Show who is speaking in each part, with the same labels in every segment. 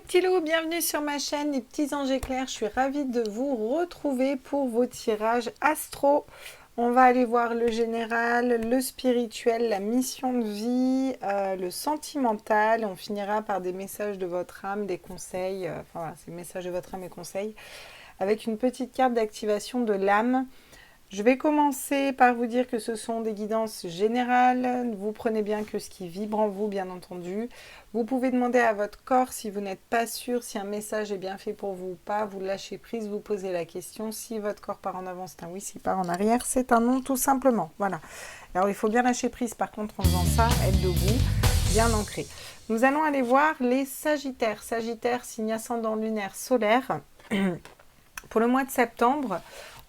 Speaker 1: petits loups, bienvenue sur ma chaîne Les Petits Anges Éclairs. Je suis ravie de vous retrouver pour vos tirages astro. On va aller voir le général, le spirituel, la mission de vie, le sentimental. On finira par des messages de votre âme, des conseils, enfin voilà, c'est messages de votre âme et conseils, avec une petite carte d'activation de l'âme. Je vais commencer par vous dire que ce sont des guidances générales. Vous prenez bien que ce qui vibre en vous, bien entendu. Vous pouvez demander à votre corps si vous n'êtes pas sûr si un message est bien fait pour vous ou pas. Vous lâchez prise, vous posez la question. Si votre corps part en avant, c'est un oui. S'il part en arrière, c'est un non, tout simplement. Voilà. Alors, il faut bien lâcher prise, par contre, en faisant ça, être debout, bien ancré. Nous allons aller voir les Sagittaires. Sagittaire, signe ascendant lunaire solaire. Pour le mois de septembre,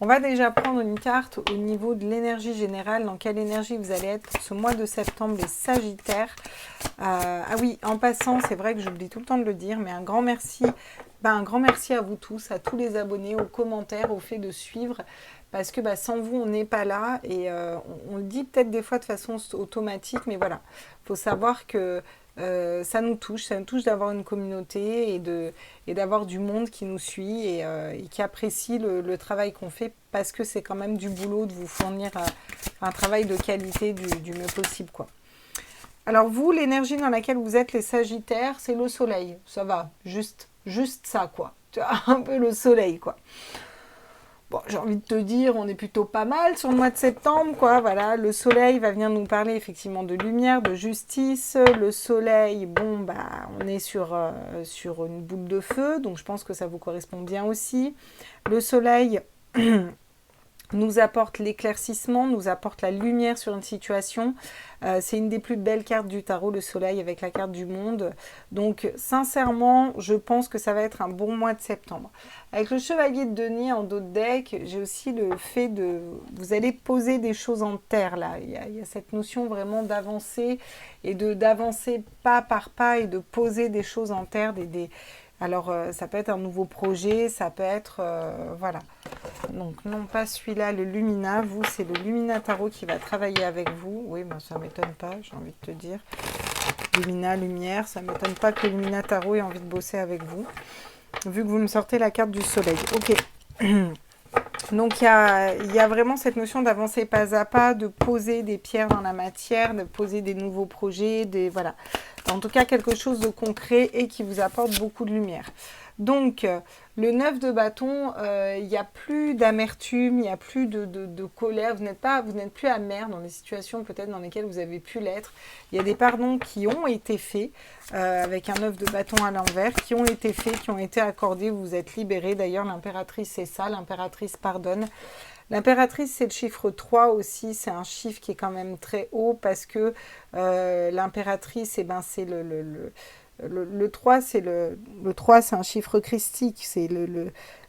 Speaker 1: on va déjà prendre une carte au niveau de l'énergie générale. Dans quelle énergie vous allez être pour ce mois de septembre, les Sagittaires. Ah oui, en passant, c'est vrai que j'oublie tout le temps de le dire, mais un grand merci à vous tous, à tous les abonnés, aux commentaires, au fait de suivre. Parce que sans vous, on n'est pas là. Et on le dit peut-être des fois de façon automatique, mais voilà. Il faut savoir que ça nous touche d'avoir une communauté et d'avoir du monde qui nous suit et qui apprécie le travail qu'on fait, parce que c'est quand même du boulot de vous fournir un travail de qualité du mieux possible, quoi. Alors vous, l'énergie dans laquelle vous êtes, les Sagittaires, c'est le soleil. Ça va, juste ça, quoi. Tu vois, un peu le soleil, quoi. Bon, j'ai envie de te dire, on est plutôt pas mal sur le mois de septembre, quoi. Voilà, le soleil va venir nous parler effectivement de lumière, de justice. Le soleil, bon, on est sur une boule de feu, donc je pense que ça vous correspond bien aussi. Le soleil nous apporte l'éclaircissement, nous apporte la lumière sur une situation. C'est une des plus belles cartes du tarot, le soleil, avec la carte du monde. Donc, sincèrement, je pense que ça va être un bon mois de septembre. Avec le chevalier de denier en dos de deck, j'ai aussi le fait de... Vous allez poser des choses en terre, là. Il y a cette notion vraiment d'avancer, et d'avancer pas par pas, et de poser des choses en terre, Alors, ça peut être un nouveau projet, ça peut être... voilà. Donc, non, pas celui-là, le Lumina. Vous, c'est le Lumina Tarot qui va travailler avec vous. Oui, ça ne m'étonne pas, j'ai envie de te dire. Lumina, lumière, ça ne m'étonne pas que le Lumina Tarot ait envie de bosser avec vous. Vu que vous me sortez la carte du soleil. Ok. Donc, il y a vraiment cette notion d'avancer pas à pas, de poser des pierres dans la matière, de poser des nouveaux projets, voilà. En tout cas, quelque chose de concret et qui vous apporte beaucoup de lumière. Donc, le 9 de bâton, il n'y a plus d'amertume, il n'y a plus de colère. Vous n'êtes plus amer dans les situations peut-être dans lesquelles vous avez pu l'être. Il y a des pardons qui ont été faits, avec un 9 de bâton à l'envers, qui ont été faits, qui ont été accordés. Vous vous êtes libérés. D'ailleurs, l'impératrice, c'est ça. L'impératrice pardonne. L'impératrice, c'est le chiffre 3 aussi, c'est un chiffre qui est quand même très haut, parce que l'impératrice, c'est le 3, le 3, c'est un chiffre christique, c'est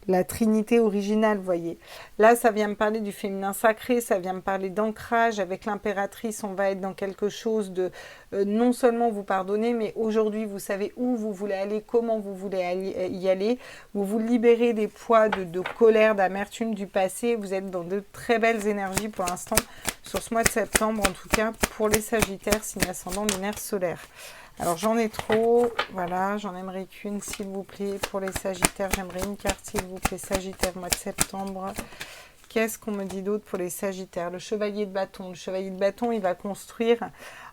Speaker 1: la trinité originale, vous voyez. Là, ça vient me parler du féminin sacré, ça vient me parler d'ancrage. Avec l'impératrice, on va être dans quelque chose de non seulement vous pardonner, mais aujourd'hui, vous savez où vous voulez aller, comment vous voulez y aller. Vous vous libérez des poids de colère, d'amertume du passé. Vous êtes dans de très belles énergies pour l'instant, sur ce mois de septembre, en tout cas, pour les Sagittaires, signe ascendant lunaire solaire. Alors, j'en ai trop. Voilà, j'en aimerais qu'une, s'il vous plaît. Pour les Sagittaires, j'aimerais une carte, s'il vous plaît. Sagittaire, mois de septembre. Qu'est-ce qu'on me dit d'autre pour les Sagittaires? Le chevalier de bâton. Le chevalier de bâton, il va construire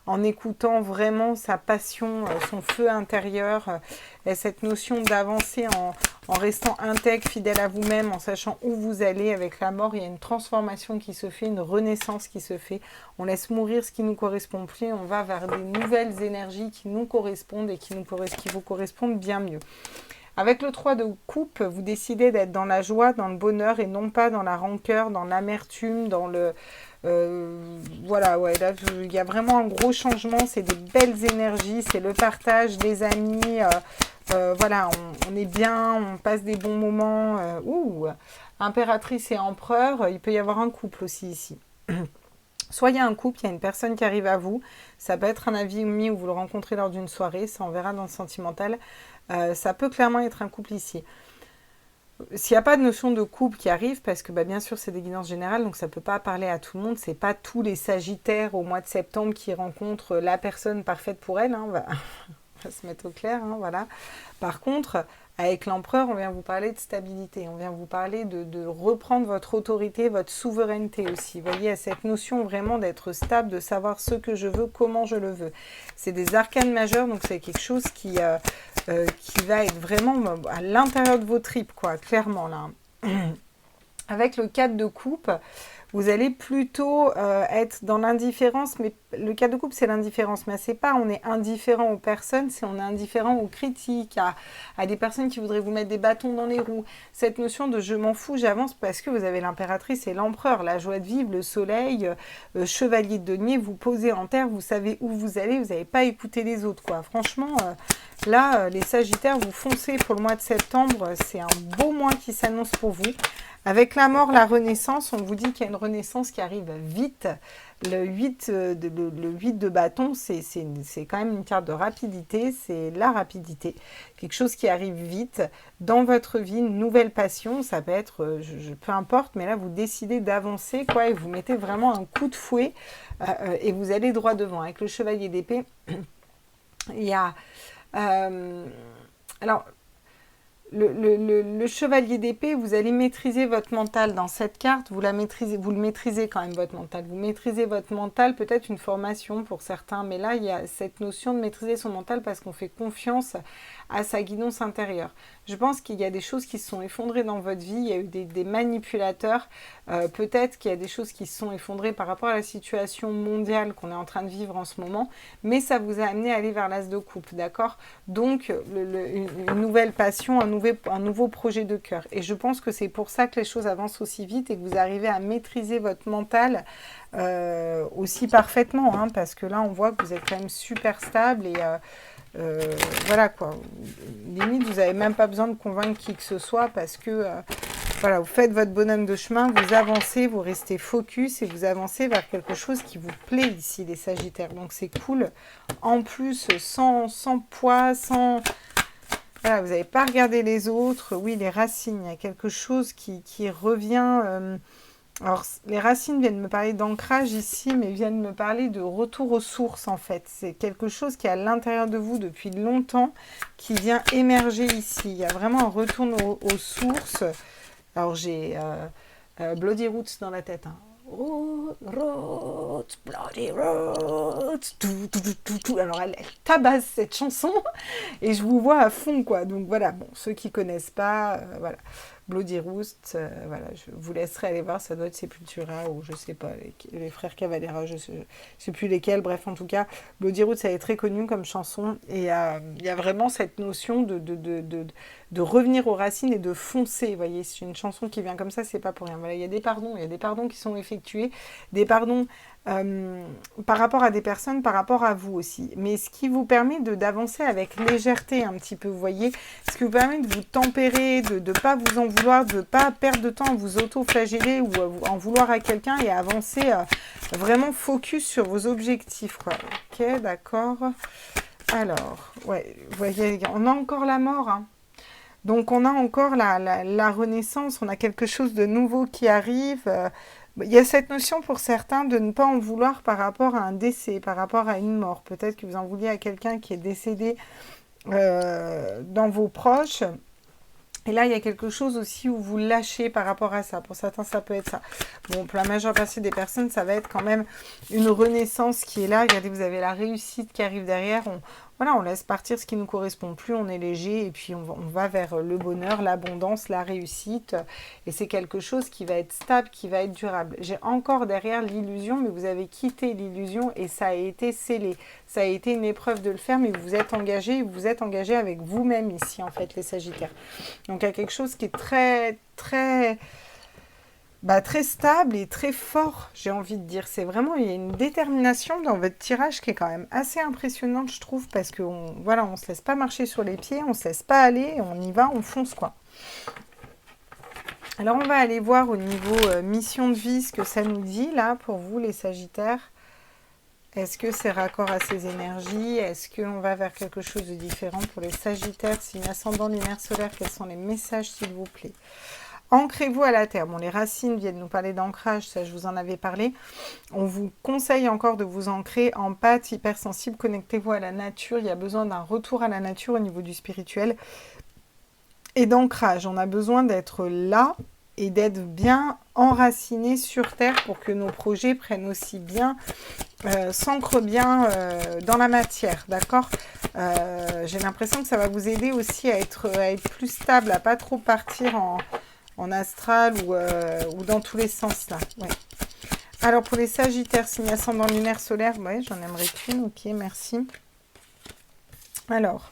Speaker 1: en écoutant vraiment sa passion, son feu intérieur, et cette notion d'avancer en restant intègre, fidèle à vous-même, en sachant où vous allez. Avec la mort, il y a une transformation qui se fait, une renaissance qui se fait. On laisse mourir ce qui ne nous correspond plus, on va vers des nouvelles énergies qui nous correspondent et qui vous correspondent bien mieux. Avec le 3 de coupe, vous décidez d'être dans la joie, dans le bonheur, et non pas dans la rancœur, dans l'amertume, dans le... voilà, ouais, là, il y a vraiment un gros changement, c'est des belles énergies, c'est le partage, des amis, voilà, on est bien, on passe des bons moments. Impératrice et empereur, il peut y avoir un couple aussi ici. Soit il y a un couple, il y a une personne qui arrive à vous, ça peut être un ami où vous le rencontrez lors d'une soirée, ça on verra dans le sentimental. Ça peut clairement être un couple ici. S'il n'y a pas de notion de couple qui arrive, parce que bien sûr c'est des guidances générales, donc ça ne peut pas parler à tout le monde, c'est pas tous les Sagittaires au mois de septembre qui rencontrent la personne parfaite pour elle, hein, va se mettre au clair, hein, voilà. Par contre, avec l'empereur, on vient vous parler de stabilité, on vient vous parler de reprendre votre autorité, votre souveraineté aussi. Vous voyez, à cette notion vraiment d'être stable, de savoir ce que je veux, comment je le veux. C'est des arcanes majeurs, donc c'est quelque chose qui va être vraiment à l'intérieur de vos tripes, quoi, clairement, là. Avec le 4 de coupe, vous allez plutôt être dans l'indifférence, mais le 4 de coupe, c'est l'indifférence, mais c'est pas on est indifférent aux personnes, c'est on est indifférent aux critiques, à des personnes qui voudraient vous mettre des bâtons dans les roues. Cette notion de je m'en fous, j'avance, parce que vous avez l'impératrice et l'empereur, la joie de vivre, le soleil, chevalier de denier, vous posez en terre, vous savez où vous allez, vous n'avez pas écouté les autres, quoi. Franchement, là, les Sagittaires, vous foncez pour le mois de septembre, c'est un beau mois qui s'annonce pour vous. Avec la mort, la renaissance, on vous dit qu'il y a une renaissance qui arrive vite. Le 8 de bâton, c'est quand même une carte de rapidité, c'est la rapidité. Quelque chose qui arrive vite dans votre vie, une nouvelle passion, ça peut être, peu importe, mais là vous décidez d'avancer, quoi, et vous mettez vraiment un coup de fouet et vous allez droit devant. Avec le chevalier d'épée, il y a... alors... Le chevalier d'épée, vous allez maîtriser votre mental dans cette carte, vous le maîtrisez quand même votre mental. Vous maîtrisez votre mental, peut-être une formation pour certains, mais là, il y a cette notion de maîtriser son mental parce qu'on fait confiance à sa guidance intérieure. Je pense qu'il y a des choses qui se sont effondrées dans votre vie, il y a eu des manipulateurs, peut-être qu'il y a des choses qui se sont effondrées par rapport à la situation mondiale qu'on est en train de vivre en ce moment, mais ça vous a amené à aller vers l'as de coupe, d'accord? Donc, une nouvelle passion, un nouveau projet de cœur. Et je pense que c'est pour ça que les choses avancent aussi vite et que vous arrivez à maîtriser votre mental aussi parfaitement, hein, parce que là, on voit que vous êtes quand même super stable et... voilà quoi, limite vous n'avez même pas besoin de convaincre qui que ce soit parce que voilà, vous faites votre bonhomme de chemin, vous avancez, vous restez focus et vous avancez vers quelque chose qui vous plaît ici les Sagittaires, donc c'est cool. En plus sans poids, sans... Voilà, vous n'avez pas regardé les autres. Oui, les racines, il y a quelque chose qui revient... Alors, les racines viennent me parler d'ancrage ici, mais viennent me parler de retour aux sources, en fait. C'est quelque chose qui est à l'intérieur de vous depuis longtemps, qui vient émerger ici. Il y a vraiment un retour aux sources. Alors, j'ai Bloody Roots dans la tête. Hein. Roots, Bloody Roots. Tout. Alors, elle tabasse cette chanson, et je vous vois à fond, quoi. Donc, voilà, bon, ceux qui connaissent pas, voilà. Bloody Roost, voilà, je vous laisserai aller voir, ça doit être Sepultura ou je sais pas, les frères Cavalera, je sais plus lesquels, bref, en tout cas, Bloody Roost, ça est très connu comme chanson, et il y a vraiment cette notion de revenir aux racines et de foncer, vous voyez, c'est une chanson qui vient comme ça, c'est pas pour rien, voilà, il y a des pardons qui sont effectués, des pardons par rapport à des personnes, par rapport à vous aussi. Mais ce qui vous permet d'avancer avec légèreté un petit peu, vous voyez, ce qui vous permet de vous tempérer, de ne pas vous en vouloir, de ne pas perdre de temps à vous auto-flageller ou à en vouloir à quelqu'un et à avancer vraiment focus sur vos objectifs, quoi. Ok, d'accord. Alors, ouais, vous voyez, on a encore la mort, hein. Donc on a encore la renaissance, on a quelque chose de nouveau qui arrive. Il y a cette notion pour certains de ne pas en vouloir par rapport à un décès, par rapport à une mort. Peut-être que vous en vouliez à quelqu'un qui est décédé dans vos proches. Et là, il y a quelque chose aussi où vous lâchez par rapport à ça. Pour certains, ça peut être ça. Bon, pour la majeure partie des personnes, ça va être quand même une renaissance qui est là. Regardez, vous avez la réussite qui arrive derrière. Voilà, on laisse partir ce qui ne nous correspond plus, on est léger et puis on va vers le bonheur, l'abondance, la réussite. Et c'est quelque chose qui va être stable, qui va être durable. J'ai encore derrière l'illusion, mais vous avez quitté l'illusion et ça a été scellé. Ça a été une épreuve de le faire, mais vous êtes engagé avec vous-même ici, en fait, les Sagittaires. Donc, il y a quelque chose qui est très, très... très stable et très fort, j'ai envie de dire. C'est vraiment, il y a une détermination dans votre tirage qui est quand même assez impressionnante, je trouve, parce qu'on voilà, on se laisse pas marcher sur les pieds, on se laisse pas aller, on y va, on fonce, quoi. Alors, on va aller voir au niveau mission de vie ce que ça nous dit, là, pour vous, les Sagittaires. Est-ce que c'est raccord à ces énergies? Est-ce qu'on va vers quelque chose de différent pour les Sagittaires? Signe ascendant, lunaire, solaire, quels sont les messages, s'il vous plaît? Ancrez-vous à la terre. Bon, les racines viennent nous parler d'ancrage, ça je vous en avais parlé. On vous conseille encore de vous ancrer en pâte hypersensible. Connectez-vous à la nature. Il y a besoin d'un retour à la nature au niveau du spirituel et d'ancrage. On a besoin d'être là et d'être bien enraciné sur terre pour que nos projets prennent aussi bien, s'ancrent bien dans la matière, d'accord. J'ai l'impression que ça va vous aider aussi à être plus stable, à pas trop partir en astral ou dans tous les sens là. Ouais. Alors pour les Sagittaires, signe ascendant lunaire solaire, ouais, j'en aimerais qu'une, ok, merci. Alors,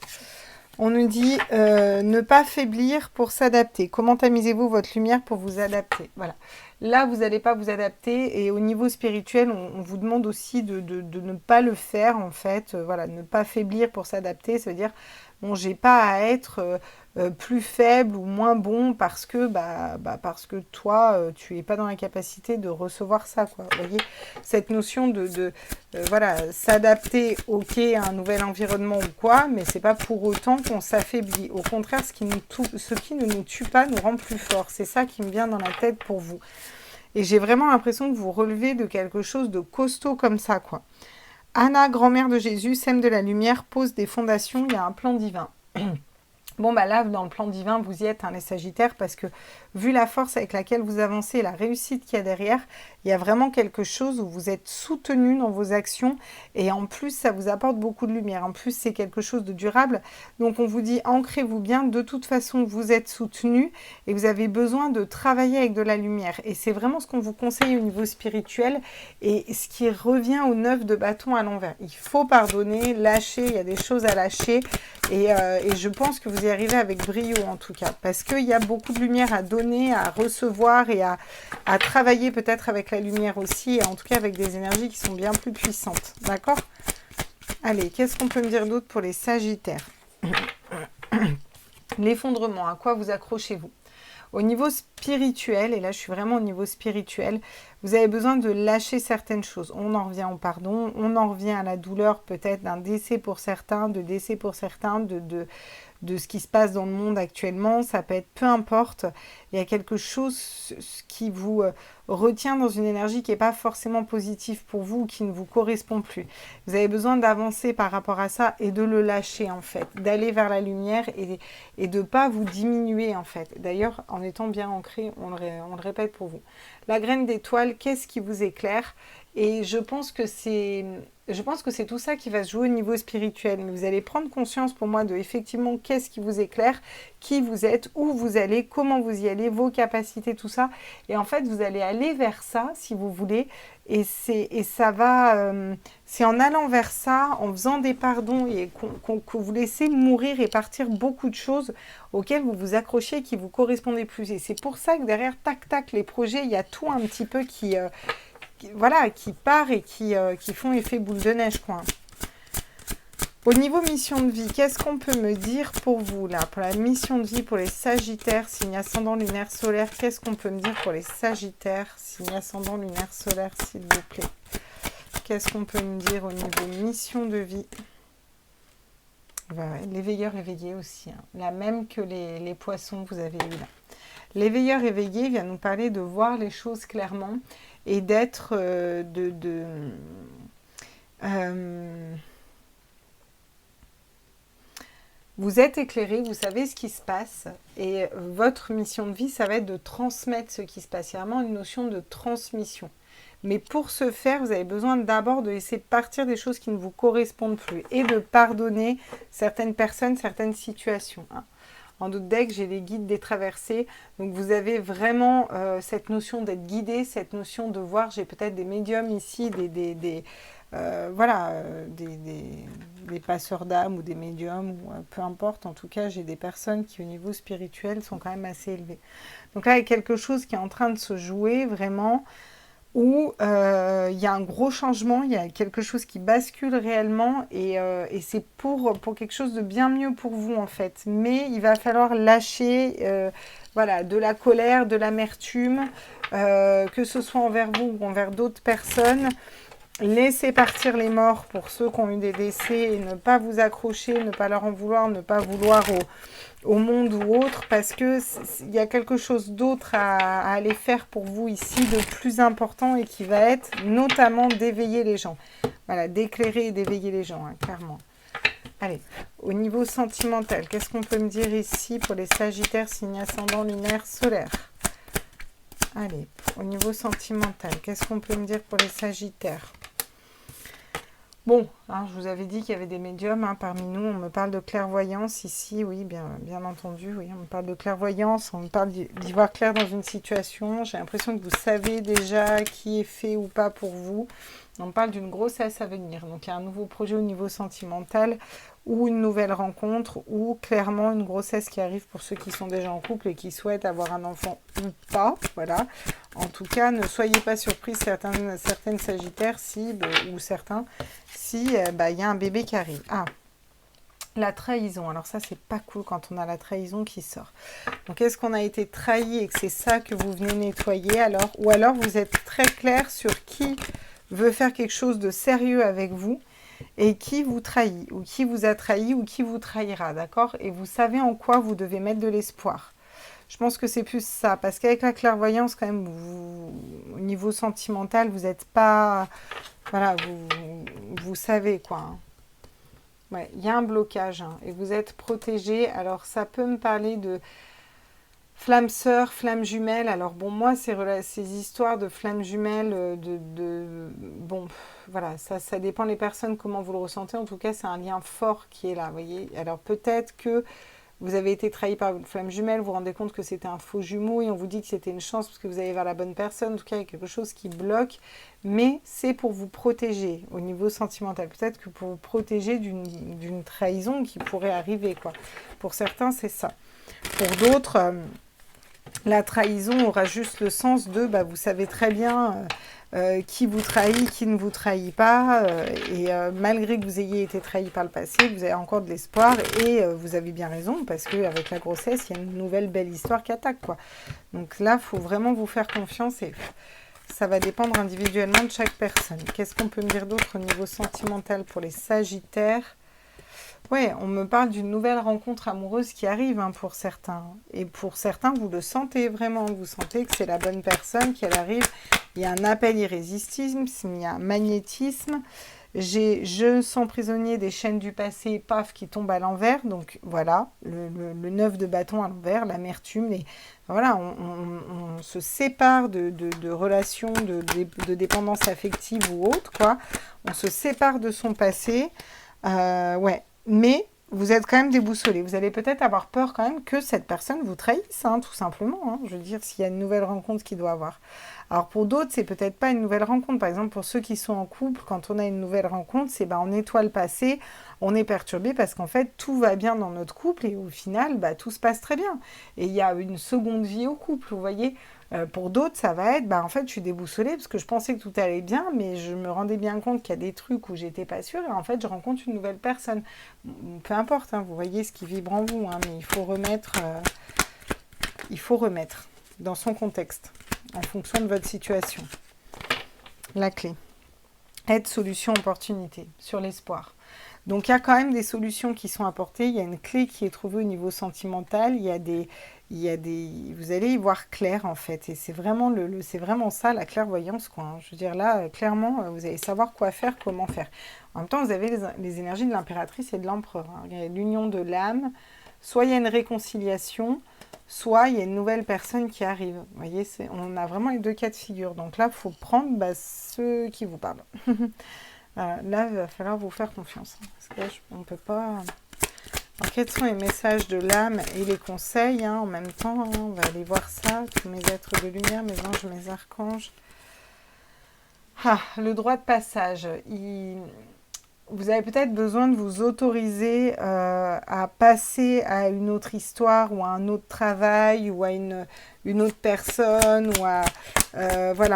Speaker 1: on nous dit ne pas faiblir pour s'adapter. Comment tamisez-vous votre lumière pour vous adapter? Voilà. Là, vous n'allez pas vous adapter. Et au niveau spirituel, on vous demande aussi de ne pas le faire, en fait. Voilà, ne pas faiblir pour s'adapter. Ça veut dire, bon, j'ai pas à être plus faible ou moins bon parce que toi, tu n'es pas dans la capacité de recevoir ça, quoi. Vous voyez, cette notion de voilà, s'adapter, ok, à un nouvel environnement ou quoi, mais c'est pas pour autant qu'on s'affaiblit. Au contraire, ce qui ne nous tue pas nous rend plus forts. C'est ça qui me vient dans la tête pour vous. Et j'ai vraiment l'impression que vous relevez de quelque chose de costaud comme ça, quoi. Anna, grand-mère de Jésus, sème de la lumière, pose des fondations, il y a un plan divin. Bon, bah là, dans le plan divin, vous y êtes, hein, les Sagittaires, parce que vu la force avec laquelle vous avancez, la réussite qu'il y a derrière, il y a vraiment quelque chose où vous êtes soutenu dans vos actions et en plus, ça vous apporte beaucoup de lumière. En plus, c'est quelque chose de durable. Donc, on vous dit, ancrez-vous bien. De toute façon, vous êtes soutenu et vous avez besoin de travailler avec de la lumière. Et c'est vraiment ce qu'on vous conseille au niveau spirituel et ce qui revient au 9 de bâton à l'envers. Il faut pardonner, lâcher, il y a des choses à lâcher et je pense que vous y arrivez avec brio en tout cas, parce qu'il y a beaucoup de lumière à donner, à recevoir et à travailler peut-être avec la lumière aussi, et en tout cas avec des énergies qui sont bien plus puissantes, d'accord? Allez, qu'est-ce qu'on peut me dire d'autre pour les Sagittaires? L'effondrement, à quoi vous accrochez-vous? Au niveau spirituel, et là je suis vraiment au niveau spirituel, vous avez besoin de lâcher certaines choses. On en revient au pardon, on en revient à la douleur peut-être d'un décès pour certains, de ce qui se passe dans le monde actuellement, ça peut être peu importe, il y a quelque chose qui vous retient dans une énergie qui n'est pas forcément positive pour vous ou qui ne vous correspond plus. Vous avez besoin d'avancer par rapport à ça et de le lâcher en fait, d'aller vers la lumière et de ne pas vous diminuer en fait. D'ailleurs, en étant bien ancré, on le répète pour vous. La graine d'étoile, qu'est-ce qui vous éclaire? Et je pense que c'est tout ça qui va se jouer au niveau spirituel. Mais vous allez prendre conscience pour moi de effectivement qu'est-ce qui vous éclaire, qui vous êtes, où vous allez, comment vous y allez, vos capacités, tout ça. Et en fait, vous allez aller vers ça si vous voulez. Et ça va, c'est en allant vers ça, en faisant des pardons et que vous laissez mourir et partir beaucoup de choses auxquelles vous vous accrochez, qui vous correspondaient plus. Et c'est pour ça que derrière, tac, tac, les projets, il y a tout un petit peu qui part et qui font effet boule de neige, quoi. Au niveau mission de vie, qu'est-ce qu'on peut me dire pour vous, là, pour la mission de vie, pour les Sagittaires, signe ascendant lunaire solaire, qu'est-ce qu'on peut me dire pour les Sagittaires, signe ascendant lunaire solaire, s'il vous plaît? Qu'est-ce qu'on peut me dire au niveau mission de vie? Ouais, les veilleurs éveillés aussi, hein. La même que les poissons que vous avez eu là. L'éveilleur éveillé vient nous parler de voir les choses clairement et d'être vous êtes éclairé, vous savez ce qui se passe et votre mission de vie, ça va être de transmettre ce qui se passe. Il y a vraiment une notion de transmission. Mais pour ce faire, vous avez besoin d'abord de laisser partir des choses qui ne vous correspondent plus et de pardonner certaines personnes, certaines situations, hein. En d'autres decks, j'ai les guides des traversées. Donc, vous avez vraiment cette notion d'être guidé, cette notion de voir. J'ai peut-être des médiums ici, des passeurs d'âme ou des médiums, ou peu importe. En tout cas, j'ai des personnes qui, au niveau spirituel, sont quand même assez élevées. Donc là, il y a quelque chose qui est en train de se jouer vraiment, où il y a un gros changement, il y a quelque chose qui bascule réellement et c'est pour quelque chose de bien mieux pour vous en fait. Mais il va falloir lâcher de la colère, de l'amertume, que ce soit envers vous ou envers d'autres personnes. Laissez partir les morts pour ceux qui ont eu des décès et ne pas vous accrocher, ne pas leur en vouloir, ne pas vouloir au monde ou autre, parce que il y a quelque chose d'autre à aller faire pour vous ici, de plus important, et qui va être notamment d'éveiller les gens. Voilà, d'éclairer et d'éveiller les gens, hein, clairement. Allez, au niveau sentimental, qu'est-ce qu'on peut me dire ici pour les Sagittaires, signe ascendant, lunaire, solaire? Allez, au niveau sentimental, qu'est-ce qu'on peut me dire pour les Sagittaires? Bon, hein, je vous avais dit qu'il y avait des médiums hein, parmi nous. On me parle de clairvoyance ici, oui, bien entendu. Oui, on me parle de clairvoyance, on me parle d'y voir clair dans une situation. J'ai l'impression que vous savez déjà qui est fait ou pas pour vous. On me parle d'une grossesse à venir. Donc, il y a un nouveau projet au niveau sentimental ou une nouvelle rencontre ou clairement une grossesse qui arrive pour ceux qui sont déjà en couple et qui souhaitent avoir un enfant ou pas. Voilà. En tout cas, ne soyez pas surpris, certaines Sagittaires, ou certains, si y a un bébé qui arrive. Ah, la trahison. Alors ça, c'est pas cool quand on a la trahison qui sort. Donc, est-ce qu'on a été trahi et que c'est ça que vous venez nettoyer alors? Ou alors, vous êtes très clair sur qui veut faire quelque chose de sérieux avec vous et qui vous trahit, ou qui vous a trahi, ou qui vous trahira, d'accord? Et vous savez en quoi vous devez mettre de l'espoir. Je pense que c'est plus ça, parce qu'avec la clairvoyance, quand même, au niveau sentimental, vous n'êtes pas... Voilà, vous savez, quoi. Hein. Ouais, il y a un blocage, hein, et vous êtes protégé. Alors, ça peut me parler de flamme sœur, flamme jumelle. Alors, bon, moi, ces histoires de flamme jumelle, bon, voilà, ça dépend des personnes, comment vous le ressentez. En tout cas, c'est un lien fort qui est là, vous voyez. Alors, peut-être que vous avez été trahi par une flamme jumelle, vous vous rendez compte que c'était un faux jumeau et on vous dit que c'était une chance parce que vous allez vers la bonne personne. En tout cas, il y a quelque chose qui bloque, mais c'est pour vous protéger au niveau sentimental. Peut-être que pour vous protéger d'une trahison qui pourrait arriver, quoi. Pour certains, c'est ça. Pour d'autres, la trahison aura juste le sens de, vous savez très bien... qui vous trahit, qui ne vous trahit pas, malgré que vous ayez été trahi par le passé, vous avez encore de l'espoir, et vous avez bien raison, parce qu'avec la grossesse, il y a une nouvelle belle histoire qui attaque, quoi. Donc là, il faut vraiment vous faire confiance, et ça va dépendre individuellement de chaque personne. Qu'est-ce qu'on peut me dire d'autre au niveau sentimental pour les Sagittaires? Ouais, on me parle d'une nouvelle rencontre amoureuse qui arrive hein, pour certains. Et pour certains, vous le sentez vraiment. Vous sentez que c'est la bonne personne, qu'elle arrive. Il y a un appel irrésistible, il y a un magnétisme. Je sens prisonnier des chaînes du passé, paf, qui tombent à l'envers. Donc voilà, le 9 de bâton à l'envers, l'amertume. Voilà, on se sépare de relations, de dépendance affective ou autre, quoi. On se sépare de son passé. Ouais. Mais vous êtes quand même déboussolé. Vous allez peut-être avoir peur quand même que cette personne vous trahisse, hein, tout simplement. Hein. Je veux dire, s'il y a une nouvelle rencontre qu'il doit avoir. Alors pour d'autres, c'est peut-être pas une nouvelle rencontre. Par exemple, pour ceux qui sont en couple, quand on a une nouvelle rencontre, c'est on nettoie le passé, on est perturbé parce qu'en fait, tout va bien dans notre couple et au final, tout se passe très bien. Et il y a une seconde vie au couple, vous voyez. Pour d'autres, ça va être, en fait, je suis déboussolée parce que je pensais que tout allait bien, mais je me rendais bien compte qu'il y a des trucs où j'étais pas sûre, et en fait, je rencontre une nouvelle personne. Peu importe, hein, vous voyez ce qui vibre en vous, hein, mais il faut remettre dans son contexte, en fonction de votre situation. La clé. Aide, solution, opportunité, sur l'espoir. Donc, il y a quand même des solutions qui sont apportées. Il y a une clé qui est trouvée au niveau sentimental. Vous allez y voir clair, en fait. Et c'est vraiment, c'est vraiment ça, la clairvoyance, quoi. Hein. Je veux dire, là, clairement, vous allez savoir quoi faire, comment faire. En même temps, vous avez les énergies de l'impératrice et de l'empereur. Hein. Il y a l'union de l'âme. Soit il y a une réconciliation, soit il y a une nouvelle personne qui arrive. Vous voyez, on a vraiment les deux cas de figure. Donc là, il faut prendre ceux qui vous parlent. Là, il va falloir vous faire confiance. Hein, parce que là, on ne peut pas... Alors, quels sont les messages de l'âme et les conseils hein, en même temps hein, on va aller voir ça. Tous mes êtres de lumière, mes anges, mes archanges. Ah, le droit de passage. Vous avez peut-être besoin de vous autoriser à passer à une autre histoire ou à un autre travail ou à une autre personne ou à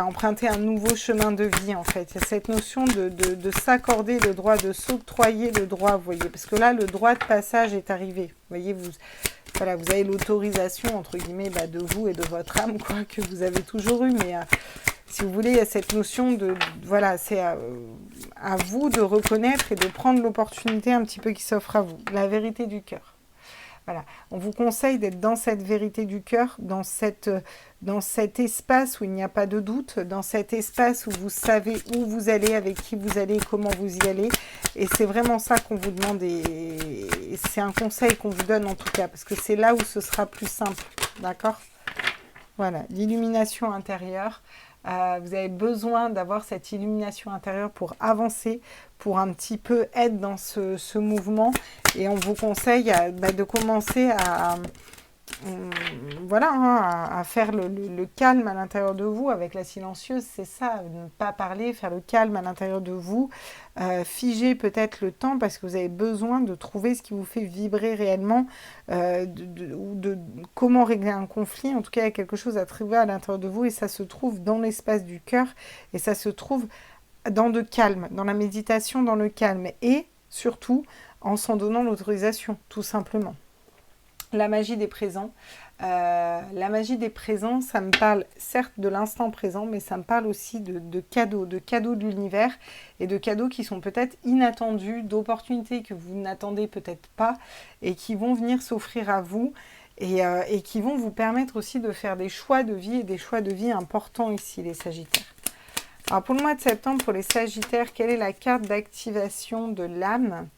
Speaker 1: emprunter un nouveau chemin de vie en fait. Il y a cette notion de s'accorder le droit, de s'octroyer le droit, vous voyez. Parce que là, le droit de passage est arrivé. Vous voyez, vous avez l'autorisation entre guillemets de vous et de votre âme, quoi, que vous avez toujours eu, mais... si vous voulez, il y a cette notion c'est à vous de reconnaître et de prendre l'opportunité un petit peu qui s'offre à vous. La vérité du cœur. Voilà, on vous conseille d'être dans cette vérité du cœur, dans cet espace où il n'y a pas de doute, dans cet espace où vous savez où vous allez, avec qui vous allez, comment vous y allez. Et c'est vraiment ça qu'on vous demande et c'est un conseil qu'on vous donne en tout cas, parce que c'est là où ce sera plus simple, d'accord? Voilà, l'illumination intérieure. Vous avez besoin d'avoir cette illumination intérieure pour avancer, pour un petit peu être dans ce mouvement. Et on vous conseille de commencer voilà, hein, à faire le calme à l'intérieur de vous avec la silencieuse, c'est ça, ne pas parler, faire le calme à l'intérieur de vous, figer peut-être le temps parce que vous avez besoin de trouver ce qui vous fait vibrer réellement, ou de comment régler un conflit. En tout cas, il y a quelque chose à trouver à l'intérieur de vous et ça se trouve dans l'espace du cœur et ça se trouve dans le calme, dans la méditation, dans le calme et surtout en s'en donnant l'autorisation, tout simplement. La magie des présents. La magie des présents, ça me parle certes de l'instant présent, mais ça me parle aussi de cadeaux de l'univers et de cadeaux qui sont peut-être inattendus, d'opportunités que vous n'attendez peut-être pas et qui vont venir s'offrir à vous et qui vont vous permettre aussi de faire des choix de vie et des choix de vie importants ici, les Sagittaires. Alors pour le mois de septembre, pour les Sagittaires, quelle est la carte d'activation de l'âme ?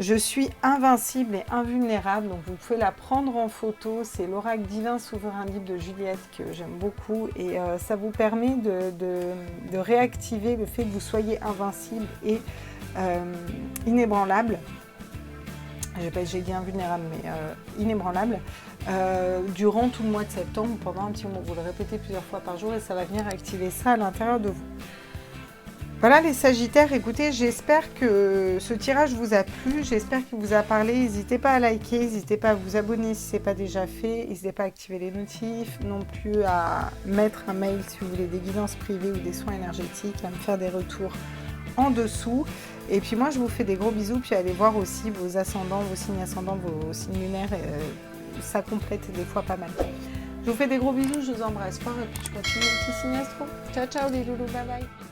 Speaker 1: Je suis invincible et invulnérable, donc vous pouvez la prendre en photo. C'est l'oracle divin souverain libre de Juliette que j'aime beaucoup et ça vous permet de réactiver le fait que vous soyez invincible et inébranlable. J'ai dit invulnérable, mais inébranlable. Durant tout le mois de septembre, pendant un petit moment, vous le répétez plusieurs fois par jour et ça va venir activer ça à l'intérieur de vous. Voilà les Sagittaires, écoutez, j'espère que ce tirage vous a plu, j'espère qu'il vous a parlé. N'hésitez pas à liker, n'hésitez pas à vous abonner si ce n'est pas déjà fait, n'hésitez pas à activer les notifs, non plus à mettre un mail si vous voulez des guidances privées ou des soins énergétiques, à me faire des retours en dessous. Et puis moi je vous fais des gros bisous, puis allez voir aussi vos ascendants, vos signes ascendants, vos signes lunaires, ça complète des fois pas mal. Je vous fais des gros bisous, je vous embrasse fort et puis je continue le petit signe astro. Ciao ciao les loulous, bye bye.